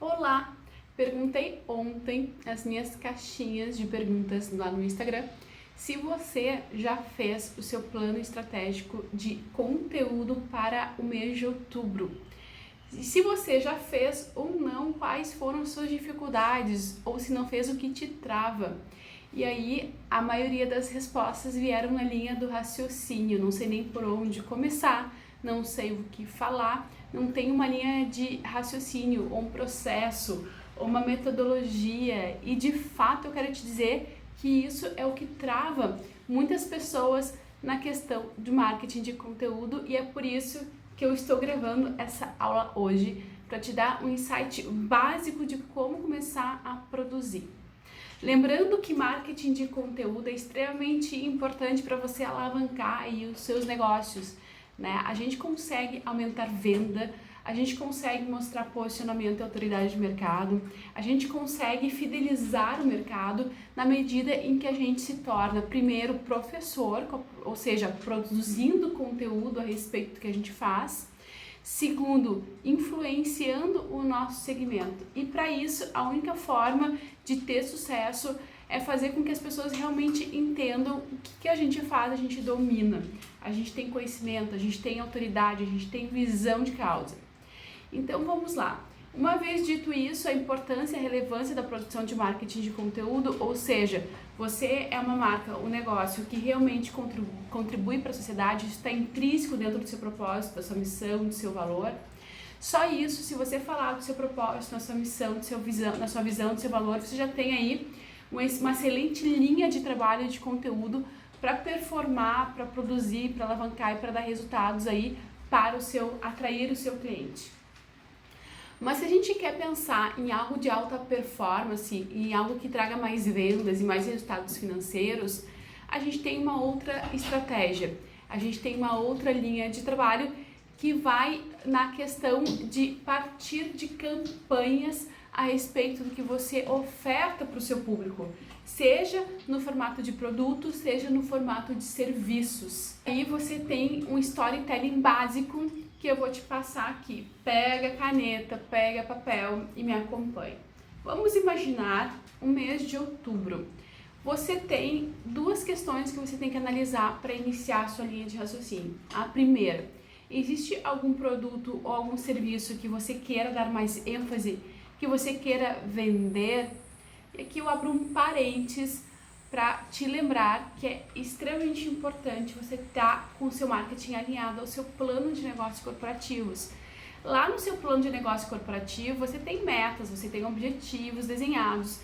Olá! Perguntei ontem nas minhas caixinhas de perguntas lá no Instagram se você já fez o seu plano estratégico de conteúdo para o mês de outubro. E se você já fez ou não, quais foram suas dificuldades, ou se não fez, o que te trava. E aí, a maioria das respostas vieram na linha do raciocínio, não sei nem por onde começar, não sei o que falar, não tem uma linha de raciocínio, ou um processo, ou uma metodologia, e de fato eu quero te dizer que isso é o que trava muitas pessoas na questão de marketing de conteúdo, e é por isso que eu estou gravando essa aula hoje, para te dar um insight básico de como começar a produzir. Lembrando que marketing de conteúdo é extremamente importante para você alavancar aí os seus negócios, né? A gente consegue aumentar venda, a gente consegue mostrar posicionamento e autoridade de mercado, a gente consegue fidelizar o mercado na medida em que a gente se torna, primeiro, professor, ou seja, produzindo conteúdo a respeito do que a gente faz. Segundo, influenciando o nosso segmento. E para isso, a única forma de ter sucesso é fazer com que as pessoas realmente entendam o que a gente faz, a gente domina. A gente tem conhecimento, a gente tem autoridade, a gente tem visão de causa. Então vamos lá. Uma vez dito isso, a importância e a relevância da produção de marketing de conteúdo, ou seja, você é uma marca, um negócio que realmente contribui para a sociedade, isso está intrínseco dentro do seu propósito, da sua missão, do seu valor. Só isso, se você falar do seu propósito, da sua missão, da sua visão, do seu valor, você já tem aí uma excelente linha de trabalho de conteúdo para performar, para produzir, para alavancar e para dar resultados aí para atrair o seu cliente. Mas se a gente quer pensar em algo de alta performance, em algo que traga mais vendas e mais resultados financeiros, a gente tem uma outra estratégia, a gente tem uma outra linha de trabalho que vai na questão de partir de campanhas a respeito do que você oferta para o seu público, seja no formato de produtos, seja no formato de serviços. Aí você tem um storytelling básico que eu vou te passar aqui. Pega caneta, pega papel e me acompanhe. Vamos imaginar um mês de outubro. Você tem duas questões que você tem que analisar para iniciar a sua linha de raciocínio. A primeira, existe algum produto ou algum serviço que você queira dar mais ênfase, que você queira vender? E aqui eu abro um parênteses para te lembrar que é extremamente importante você estar com o seu marketing alinhado ao seu plano de negócios corporativos. Lá no seu plano de negócio corporativo, você tem metas, você tem objetivos desenhados.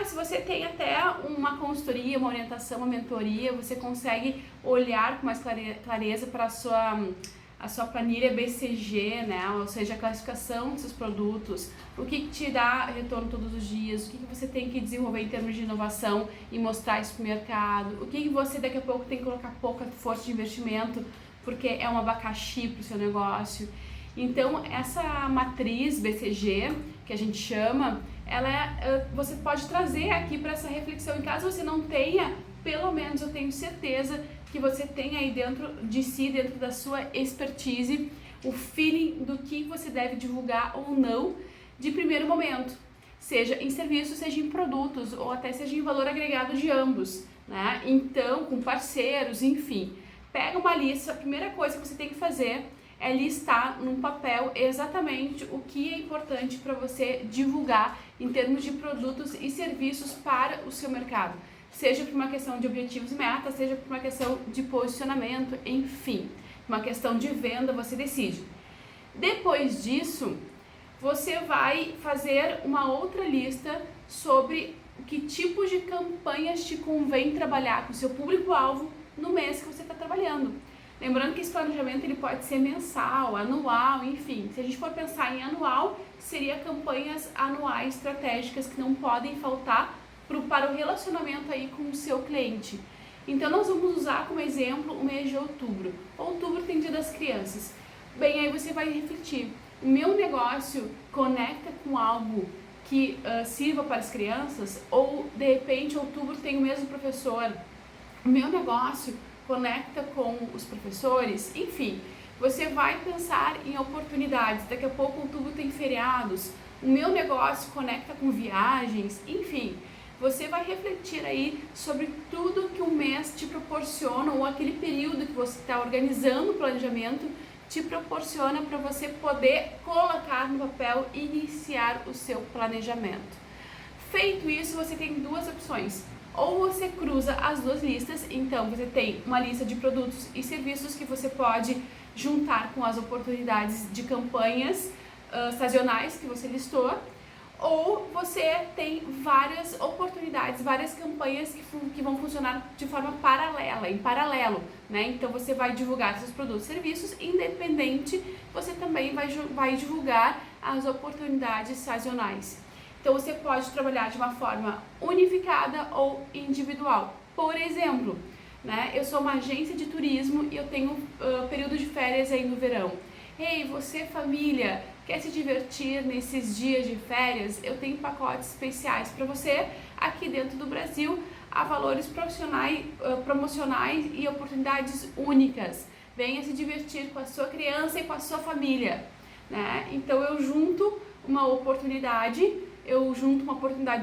Se você tem até uma consultoria, uma orientação, uma mentoria, você consegue olhar com mais clareza para a sua planilha BCG, né? Ou seja, a classificação dos seus produtos, o que te dá retorno todos os dias, o que você tem que desenvolver em termos de inovação e mostrar isso para o mercado, o que você daqui a pouco tem que colocar pouca força de investimento, porque é um abacaxi para o seu negócio. Então, essa matriz BCG, que a gente chama, você pode trazer aqui para essa reflexão. Em caso você não tenha, pelo menos eu tenho certeza que você tem aí dentro de si, dentro da sua expertise, o feeling do que você deve divulgar ou não de primeiro momento, seja em serviços, seja em produtos, ou até seja em valor agregado de ambos, né? Então, com parceiros, enfim, pega uma lista. A primeira coisa que você tem que fazer é listar num papel exatamente o que é importante para você divulgar em termos de produtos e serviços para o seu mercado. Seja por uma questão de objetivos e metas, seja por uma questão de posicionamento, enfim, uma questão de venda, você decide. Depois disso, você vai fazer uma outra lista sobre que tipos de campanhas te convém trabalhar com o seu público-alvo no mês que você está trabalhando. Lembrando que esse planejamento ele pode ser mensal, anual, enfim. Se a gente for pensar em anual, seria campanhas anuais estratégicas que não podem faltar para o relacionamento aí com o seu cliente. Então nós vamos usar como exemplo o mês de outubro. Outubro tem Dia das Crianças. Bem, aí você vai refletir. O meu negócio conecta com algo que sirva para as crianças? Ou de repente outubro tem o mesmo professor? O meu negócio conecta com os professores? Enfim, você vai pensar em oportunidades. Daqui a pouco outubro tem feriados. o meu negócio conecta com viagens, enfim. Você vai refletir aí sobre tudo que o mês te proporciona ou aquele período que você está organizando o planejamento te proporciona para você poder colocar no papel e iniciar o seu planejamento. Feito isso, você tem duas opções. Ou você cruza as duas listas, então você tem uma lista de produtos e serviços que você pode juntar com as oportunidades de campanhas sazonais que você listou, ou você tem várias oportunidades, várias campanhas que vão funcionar de forma paralela, em paralelo, né? Então você vai divulgar seus produtos e serviços, independente, você também vai divulgar as oportunidades sazonais. Então você pode trabalhar de uma forma unificada ou individual. Por exemplo, né, eu sou uma agência de turismo e eu tenho período de férias aí no verão. Ei, você família, quer se divertir nesses dias de férias? Eu tenho pacotes especiais para você aqui dentro do Brasil, a valores promocionais e oportunidades únicas. Venha se divertir com a sua criança e com a sua família, né? Então eu junto uma oportunidade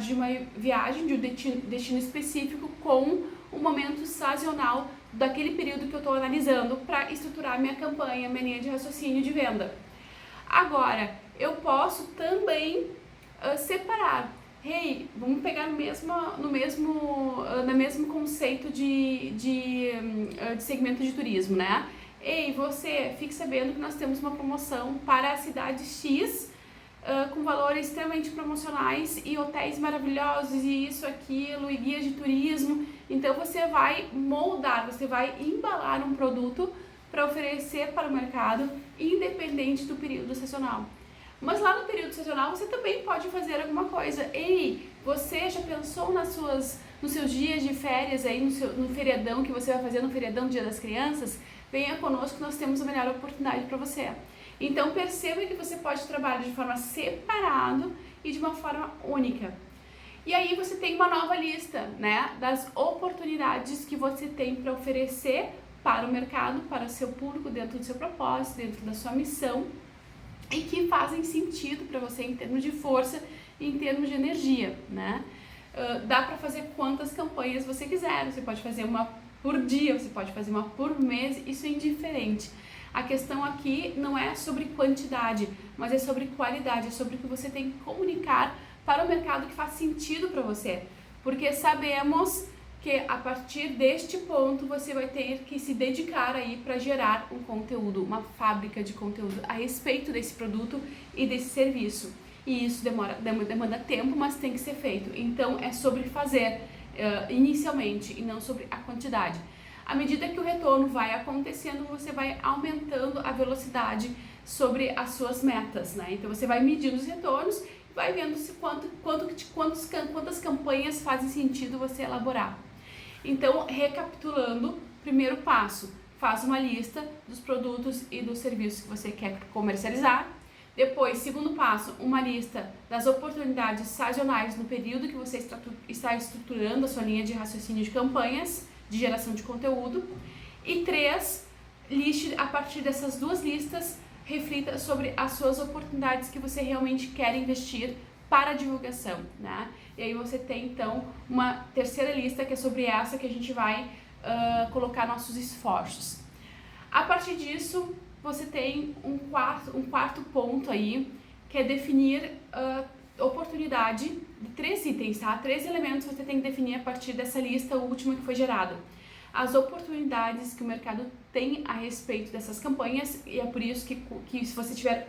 de uma viagem de um destino específico com um momento sazonal daquele período que eu estou analisando para estruturar minha campanha, minha linha de raciocínio de venda. Agora, eu posso também separar. Hey, vamos pegar no mesmo conceito de segmento de turismo, né? Ei, você, fique sabendo que nós temos uma promoção para a cidade X, com valores extremamente promocionais e hotéis maravilhosos e isso, aquilo, e guias de turismo. Então você vai moldar, você vai embalar um produto para oferecer para o mercado, independente do período sazonal. Mas lá no período sazonal você também pode fazer alguma coisa. Ei, você já pensou nos seus dias de férias aí, no feriadão que você vai fazer no feriadão do Dia das Crianças? Venha conosco, nós temos a melhor oportunidade para você. Então perceba que você pode trabalhar de forma separada e de uma forma única. E aí você tem uma nova lista, né, das oportunidades que você tem para oferecer para o mercado, para o seu público, dentro do seu propósito, dentro da sua missão e que fazem sentido para você em termos de força e em termos de energia, né? Dá para fazer quantas campanhas você quiser, você pode fazer uma por dia, você pode fazer uma por mês, isso é indiferente. A questão aqui não é sobre quantidade, mas é sobre qualidade, é sobre o que você tem que comunicar para o mercado que faz sentido para você. Porque sabemos que a partir deste ponto você vai ter que se dedicar aí para gerar um conteúdo, uma fábrica de conteúdo a respeito desse produto e desse serviço. E isso demanda tempo, mas tem que ser feito. Então é sobre fazer inicialmente e não sobre a quantidade. À medida que o retorno vai acontecendo, você vai aumentando a velocidade sobre as suas metas, né? Então você vai medindo os retornos e vai vendo se quantas campanhas fazem sentido você elaborar. Então, recapitulando, primeiro passo, faz uma lista dos produtos e dos serviços que você quer comercializar. Depois, segundo passo, uma lista das oportunidades sazonais no período que você está estruturando a sua linha de raciocínio de campanhas de geração de conteúdo. E 3, liste a partir dessas duas listas, reflita sobre as suas oportunidades que você realmente quer investir para a divulgação, né? E aí você tem então uma terceira lista que é sobre essa que a gente vai colocar nossos esforços. A partir disso, você tem um quarto ponto aí, que é definir oportunidade de 3 itens, tá? 3 elementos você tem que definir a partir dessa lista última que foi gerada. As oportunidades que o mercado tem a respeito dessas campanhas, e é por isso que se você tiver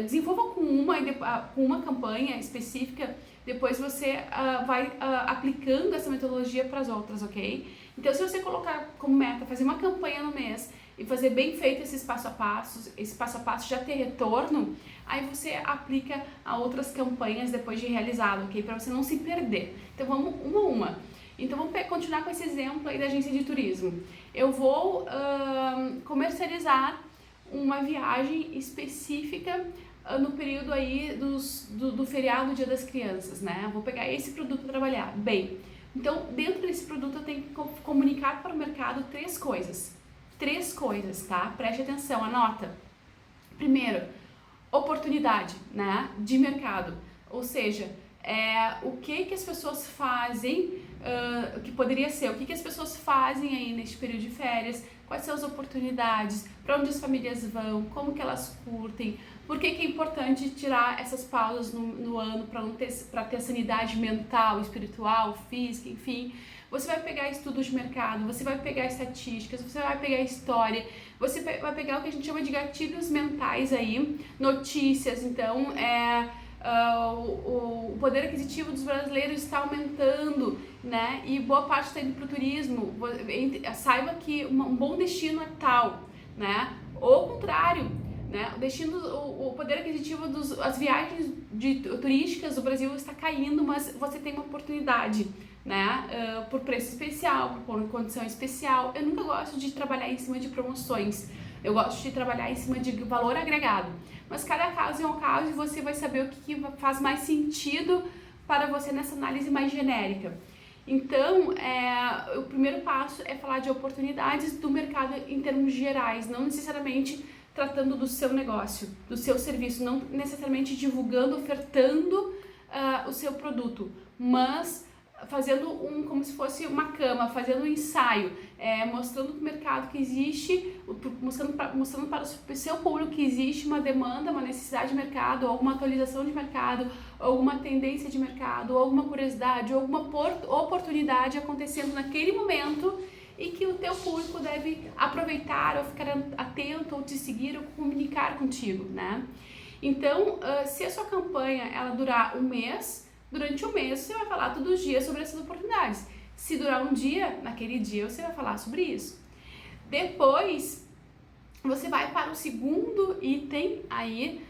desenvolva com uma campanha específica, depois você vai aplicando essa metodologia para as outras, ok? Então, se você colocar como meta fazer uma campanha no mês e fazer bem feito esse passo a passo já ter retorno, aí você aplica a outras campanhas depois de realizado, ok? Para você não se perder. Então, vamos uma a uma. Então, vamos continuar com esse exemplo aí da agência de turismo. Eu vou comercializar uma viagem específica no período aí do feriado Dia das Crianças, né? Eu vou pegar esse produto para trabalhar. Bem, então, dentro desse produto eu tenho que comunicar para o mercado 3 coisas. 3 coisas, tá? Preste atenção, anota. Primeiro, oportunidade, né, de mercado. Ou seja, o que as pessoas fazem, o que poderia ser, o que as pessoas fazem aí neste período de férias, quais são as oportunidades, para onde as famílias vão, como que elas curtem, por que é importante tirar essas pausas no ano para ter sanidade mental, espiritual, física, enfim. Você vai pegar estudos de mercado, você vai pegar estatísticas, você vai pegar história, você vai pegar o que a gente chama de gatilhos mentais aí, notícias. Então, o poder aquisitivo dos brasileiros está aumentando, né? E boa parte está indo para o turismo. Saiba que um bom destino é tal, né? Ou ao contrário, né? O poder aquisitivo as viagens turísticas do Brasil está caindo, mas você tem uma oportunidade, né? Por preço especial, por condição especial. Eu nunca gosto de trabalhar em cima de promoções. Eu gosto de trabalhar em cima de valor agregado. Mas cada caso é um caso e você vai saber o que faz mais sentido para você nessa análise mais genérica. Então, o primeiro passo é falar de oportunidades do mercado em termos gerais, não necessariamente tratando do seu negócio, do seu serviço, não necessariamente divulgando, ofertando o seu produto, mas fazendo como se fosse uma cama, fazendo um ensaio, mostrando para o mercado que existe, mostrando para o seu público que existe uma demanda, uma necessidade de mercado, alguma atualização de mercado, alguma tendência de mercado, alguma curiosidade, alguma oportunidade acontecendo naquele momento e que o teu público deve aproveitar ou ficar atento ou te seguir ou comunicar contigo, né? Então, se a sua campanha ela durar um mês, durante um mês você vai falar todos os dias sobre essas oportunidades. Se durar um dia, naquele dia você vai falar sobre isso. Depois, você vai para o segundo item aí,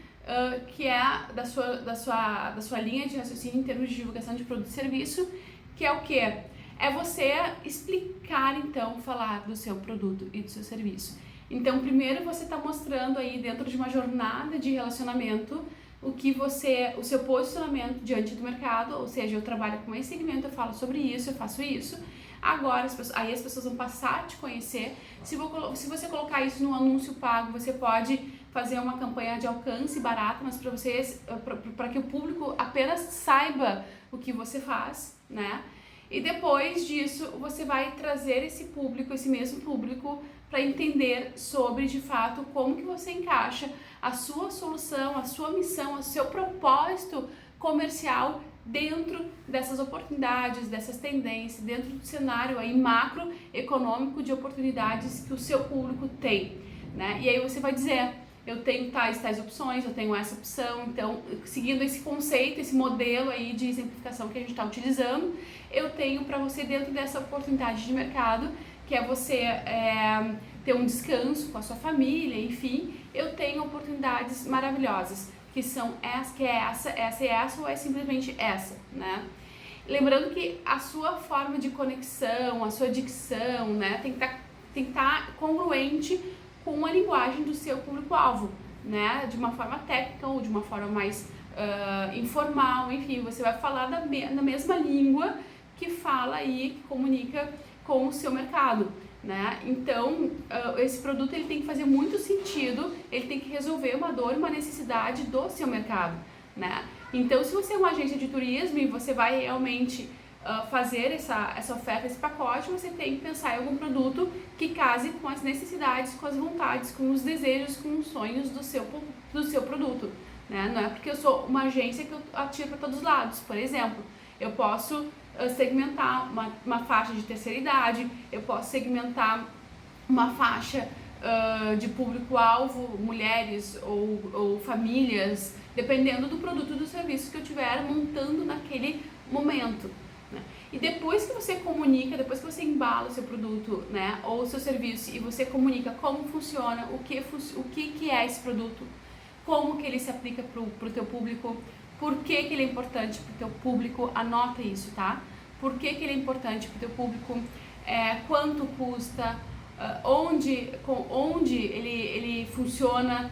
que é da sua linha de raciocínio em termos de divulgação de produto e serviço, que é o quê? É você explicar, então, falar do seu produto e do seu serviço. Então, primeiro você está mostrando aí dentro de uma jornada de relacionamento o seu posicionamento diante do mercado, ou seja, eu trabalho com esse segmento, eu falo sobre isso, eu faço isso. Agora, aí as pessoas vão passar a te conhecer. Se você colocar isso num anúncio pago, você pode fazer uma campanha de alcance barata, mas para que o público apenas saiba o que você faz, né? E depois disso, você vai trazer esse mesmo público, para entender sobre, de fato, como que você encaixa a sua solução, a sua missão, o seu propósito comercial dentro dessas oportunidades, dessas tendências, dentro do cenário aí macroeconômico de oportunidades que o seu público tem, né? E aí você vai dizer, eu tenho tais opções, eu tenho essa opção. Então, seguindo esse conceito, esse modelo aí de exemplificação que a gente está utilizando, eu tenho para você dentro dessa oportunidade de mercado, que é você ter um descanso com a sua família, enfim, eu tenho oportunidades maravilhosas, que são essa ou é simplesmente essa, né? Lembrando que a sua forma de conexão, a sua dicção, né, tem que estar congruente com a linguagem do seu público-alvo, né? De uma forma técnica ou de uma forma mais informal, enfim, você vai falar na mesma língua que fala e que comunica com o seu mercado, né? Então, esse produto ele tem que fazer muito sentido, ele tem que resolver uma dor e uma necessidade do seu mercado, né? Então, se você é uma agência de turismo e você vai realmente fazer essa oferta, esse pacote, você tem que pensar em algum produto que case com as necessidades, com as vontades, com os desejos, com os sonhos do seu produto, né? Não é porque eu sou uma agência que eu atiro para todos os lados. Por exemplo, eu posso segmentar uma faixa de terceira idade, eu posso segmentar uma faixa de público-alvo, mulheres ou famílias, dependendo do produto ou do serviço que eu estiver montando naquele momento, né? E depois que você comunica, depois que você embala o seu produto, né, ou o seu serviço, e você comunica como funciona, o que é esse produto, como que ele se aplica para o teu público, por que ele é importante para o teu público, anota isso, tá? Por que ele é importante para o teu público, quanto custa, onde ele funciona,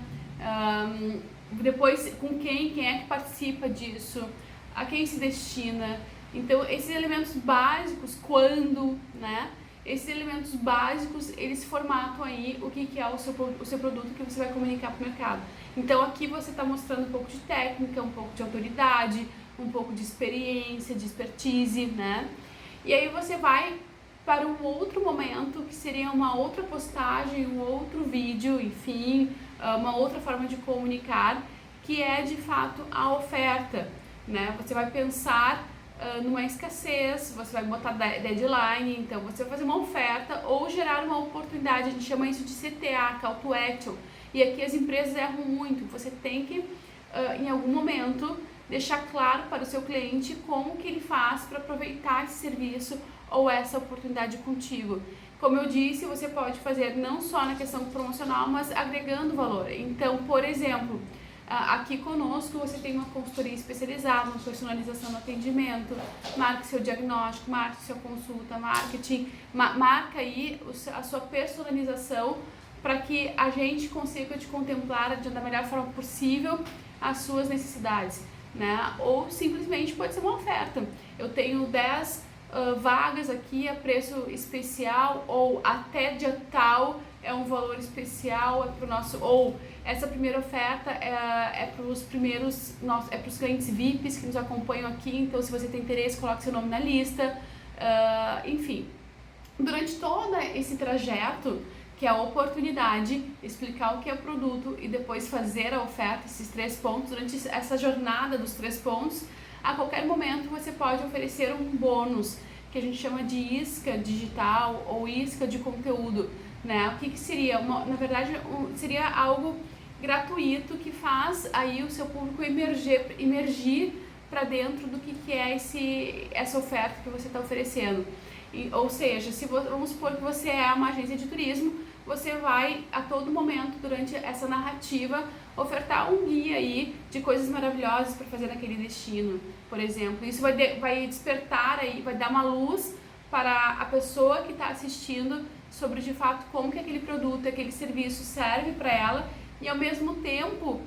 depois com quem é que participa disso, a quem se destina. Então, esses elementos básicos, quando, né? esses elementos básicos, eles formatam aí o que é o seu produto que você vai comunicar para o mercado. Então aqui você está mostrando um pouco de técnica, um pouco de autoridade, um pouco de experiência, de expertise, né? E aí você vai para um outro momento, que seria uma outra postagem, um outro vídeo, enfim, uma outra forma de comunicar, que é de fato a oferta, né? Você vai pensar numa escassez, você vai botar deadline, então você vai fazer uma oferta ou gerar uma oportunidade, a gente chama isso de CTA, Call to Action, e aqui as empresas erram muito, você tem que, em algum momento, deixar claro para o seu cliente como que ele faz para aproveitar esse serviço ou essa oportunidade contigo. Como eu disse, você pode fazer não só na questão promocional, mas agregando valor. Então, por exemplo, aqui conosco você tem uma consultoria especializada, uma personalização no atendimento, marque seu diagnóstico, marque sua consulta, marketing, marca aí a sua personalização para que a gente consiga te contemplar da melhor forma possível as suas necessidades, né? Ou simplesmente pode ser uma oferta. Eu tenho 10 vagas aqui a preço especial, ou até dia tal é um valor especial, é para o nosso, ou essa primeira oferta é para os primeiros, é para os clientes VIPs que nos acompanham aqui, então se você tem interesse, coloque seu nome na lista, enfim. Durante todo esse trajeto, que é a oportunidade, explicar o que é o produto e depois fazer a oferta, esses 3 pontos, durante essa jornada dos 3 pontos, a qualquer momento você pode oferecer um bônus, que a gente chama de isca digital ou isca de conteúdo, né? O que seria? Na verdade, seria algo gratuito que faz aí o seu público emergir para dentro do que é essa oferta que você está oferecendo. Ou seja, vamos supor que você é uma agência de turismo, você vai a todo momento durante essa narrativa ofertar um guia aí de coisas maravilhosas para fazer naquele destino, por exemplo. Isso vai despertar aí, vai dar uma luz para a pessoa que está assistindo sobre de fato como que aquele produto, aquele serviço serve para ela, e ao mesmo tempo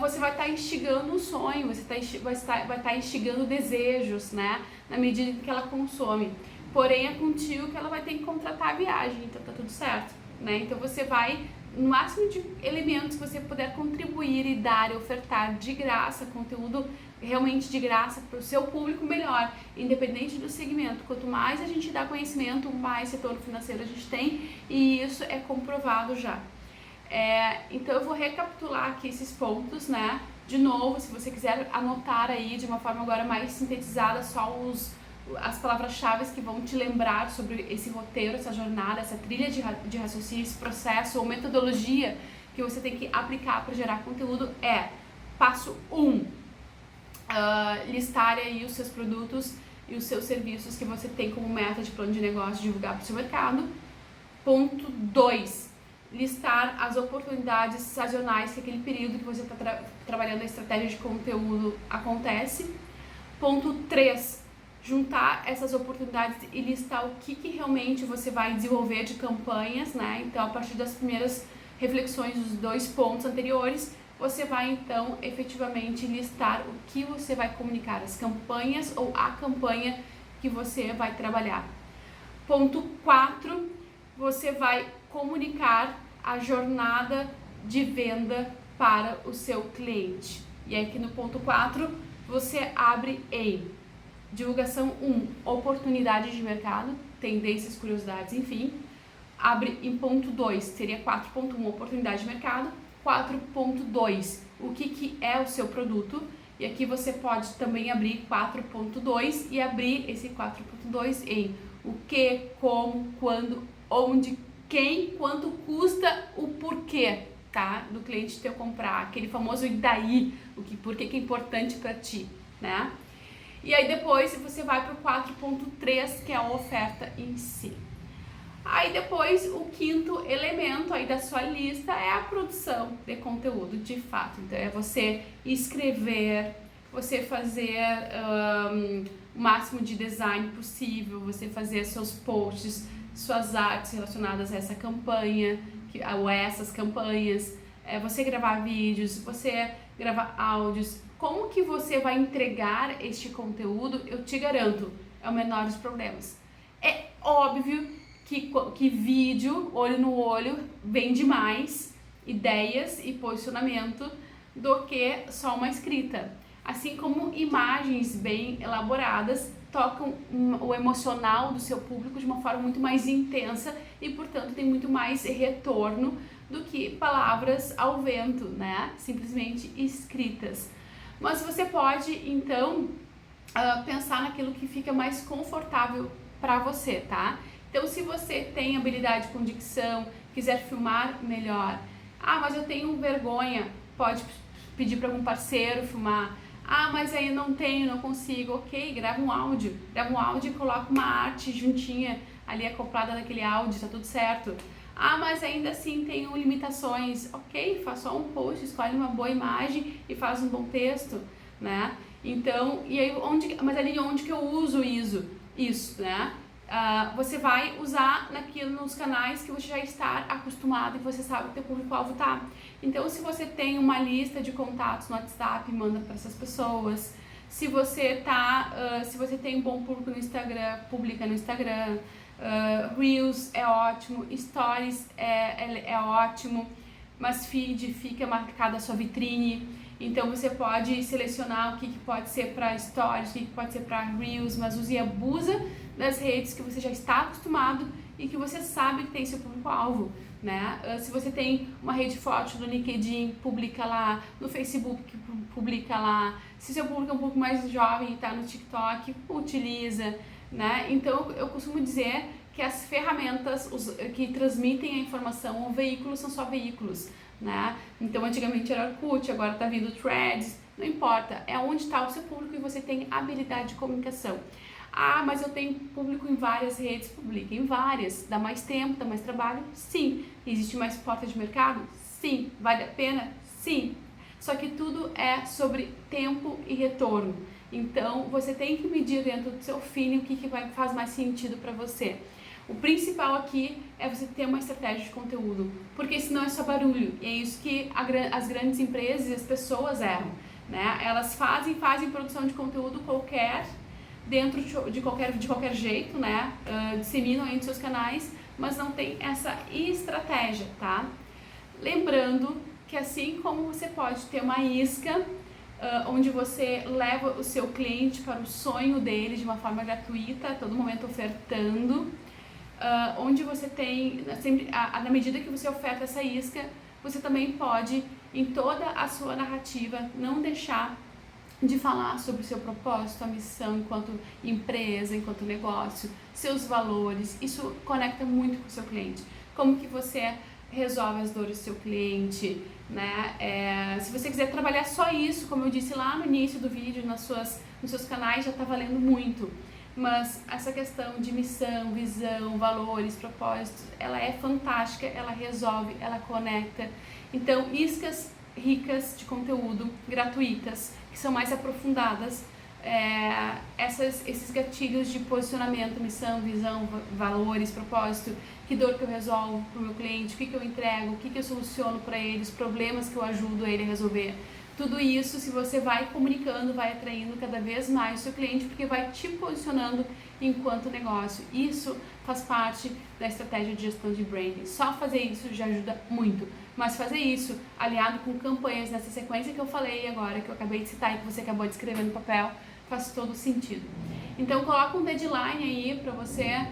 você vai estar instigando um sonho, você vai estar instigando desejos, né, na medida que ela consome. Porém, é contigo que ela vai ter que contratar a viagem, então tá tudo certo, né? Então você vai, no máximo de elementos que você puder contribuir e dar e ofertar de graça, conteúdo realmente de graça para o seu público, melhor, independente do segmento. Quanto mais a gente dá conhecimento, mais retorno financeiro a gente tem, e isso é comprovado já. Então eu vou recapitular aqui esses pontos, né? De novo, se você quiser anotar aí de uma forma agora mais sintetizada, só as palavras-chave que vão te lembrar sobre esse roteiro, essa jornada, essa trilha de raciocínio, esse processo ou metodologia que você tem que aplicar para gerar conteúdo passo 1, listar aí os seus produtos e os seus serviços que você tem como meta de plano de negócio divulgar para o seu mercado. Ponto 2, listar as oportunidades sazonais que aquele período que você está trabalhando a estratégia de conteúdo acontece. Ponto 3, juntar essas oportunidades e listar o que realmente você vai desenvolver de campanhas, né? Então, a partir das primeiras reflexões dos 2 pontos anteriores, você vai então efetivamente listar o que você vai comunicar, as campanhas ou a campanha que você vai trabalhar. Ponto 4, você vai comunicar a jornada de venda para o seu cliente. E aqui no ponto 4, você abre em divulgação 1, oportunidade de mercado, tendências, curiosidades, enfim. Abre em ponto 2, seria 4.1, oportunidade de mercado. 4.2, o que é o seu produto. E aqui você pode também abrir 4.2 e abrir esse 4.2 em o que, como, quando, onde, quem, quanto custa, o porquê, tá? Do cliente teu comprar, aquele famoso e daí, por que é importante para ti, né? E aí depois você vai para o 4.3, que é a oferta em si. Aí depois o 5º elemento aí da sua lista é a produção de conteúdo, de fato. Então é você escrever, você fazer o máximo de design possível, você fazer seus posts, suas artes relacionadas a essa campanha, ou a essas campanhas, você gravar vídeos, você gravar áudios. Como que você vai entregar este conteúdo? Eu te garanto, é o menor dos problemas. É óbvio que vídeo, olho no olho, vende mais ideias e posicionamento do que só uma escrita. Assim como imagens bem elaboradas tocam o emocional do seu público de uma forma muito mais intensa e, portanto, tem muito mais retorno do que palavras ao vento, né? Simplesmente escritas. Mas você pode, então, pensar naquilo que fica mais confortável para você, tá? Então, se você tem habilidade com dicção, quiser filmar melhor, mas eu tenho vergonha, pode pedir para algum parceiro filmar. Mas aí eu não tenho, não consigo. Ok, grava um áudio e coloca uma arte juntinha ali acoplada naquele áudio, tá tudo certo. Mas ainda assim tenho limitações. Ok, faz só um post, escolhe uma boa imagem e faz um bom texto, né? Então, e aí mas ali onde que eu uso isso, né? Você vai usar nos canais que você já está acostumado e você sabe que o teu público-alvo tá. Então, se você tem uma lista de contatos no WhatsApp, manda para essas pessoas. Se você tem um bom público no Instagram, publica no Instagram. Reels é ótimo, Stories é ótimo, mas feed fica marcada a sua vitrine. Então você pode selecionar o que pode ser para Stories, o que pode ser para Reels, mas use e abusa das redes que você já está acostumado e que você sabe que tem seu público-alvo, né? Se você tem uma rede forte no LinkedIn, publica lá, no Facebook, publica lá. Se seu público é um pouco mais jovem e está no TikTok, utiliza, né? Então eu costumo dizer que as ferramentas que transmitem a informação, o veículo são só veículos, né? Então antigamente era Orkut, agora está vindo Threads, não importa, é onde está o seu público e você tem habilidade de comunicação. Mas eu tenho público em várias redes, publica em várias, dá mais tempo, dá mais trabalho? Sim. Existe mais porta de mercado? Sim. Vale a pena? Sim. Só que tudo é sobre tempo e retorno. Então você tem que medir dentro do seu feeling o que faz mais sentido para você. O principal aqui é você ter uma estratégia de conteúdo, porque senão é só barulho, e é isso que as grandes empresas e as pessoas erram, né? Elas fazem produção de conteúdo dentro de qualquer jeito, né? Disseminam em seus canais, mas não tem essa estratégia, tá? Lembrando que assim como você pode ter uma isca, onde você leva o seu cliente para o sonho dele de uma forma gratuita, a todo momento ofertando, onde você tem, sempre, na medida que você oferta essa isca, você também pode, em toda a sua narrativa, não deixar de falar sobre o seu propósito, a missão enquanto empresa, enquanto negócio, seus valores. Isso conecta muito com o seu cliente. Como que você resolve as dores do seu cliente, né? Se você quiser trabalhar só isso, como eu disse lá no início do vídeo, nos seus canais, já está valendo muito. Mas essa questão de missão, visão, valores, propósitos, ela é fantástica, ela resolve, ela conecta. Então, iscas ricas de conteúdo, gratuitas, que são mais aprofundadas, esses gatilhos de posicionamento, missão, visão, valores, propósito, que dor que eu resolvo para o meu cliente, o que eu entrego, o que eu soluciono para ele, os problemas que eu ajudo ele a resolver. Tudo isso, se você vai comunicando, vai atraindo cada vez mais o seu cliente, porque vai te posicionando enquanto negócio. Isso faz parte da estratégia de gestão de branding. Só fazer isso já ajuda muito. Mas fazer isso aliado com campanhas nessa sequência que eu falei agora, que eu acabei de citar e que você acabou de escrever no papel, faz todo sentido. Então coloca um deadline aí para você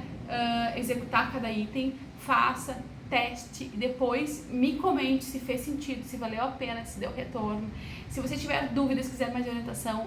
executar cada item, faça, teste e depois me comente se fez sentido, se valeu a pena, se deu retorno. Se você tiver dúvidas, quiser mais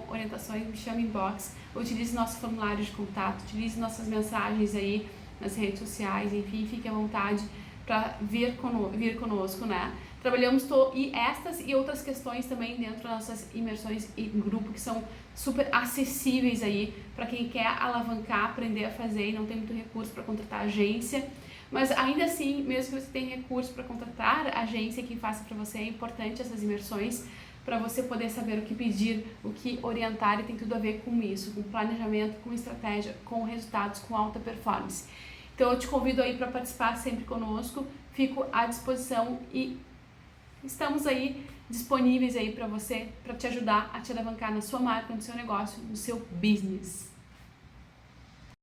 orientações, me chama inbox, utilize nosso formulário de contato, utilize nossas mensagens aí nas redes sociais, enfim, fique à vontade para vir conosco, né? Trabalhamos estas e outras questões também dentro das nossas imersões em grupo, que são super acessíveis aí para quem quer alavancar, aprender a fazer e não tem muito recurso para contratar agência. Mas ainda assim, mesmo que você tenha recurso para contratar a agência que faça para você, é importante essas imersões para você poder saber o que pedir, o que orientar, e tem tudo a ver com isso, com planejamento, com estratégia, com resultados, com alta performance. Então eu te convido aí para participar sempre conosco, fico à disposição e estamos aí disponíveis aí para você, para te ajudar a te alavancar na sua marca, no seu negócio, no seu business.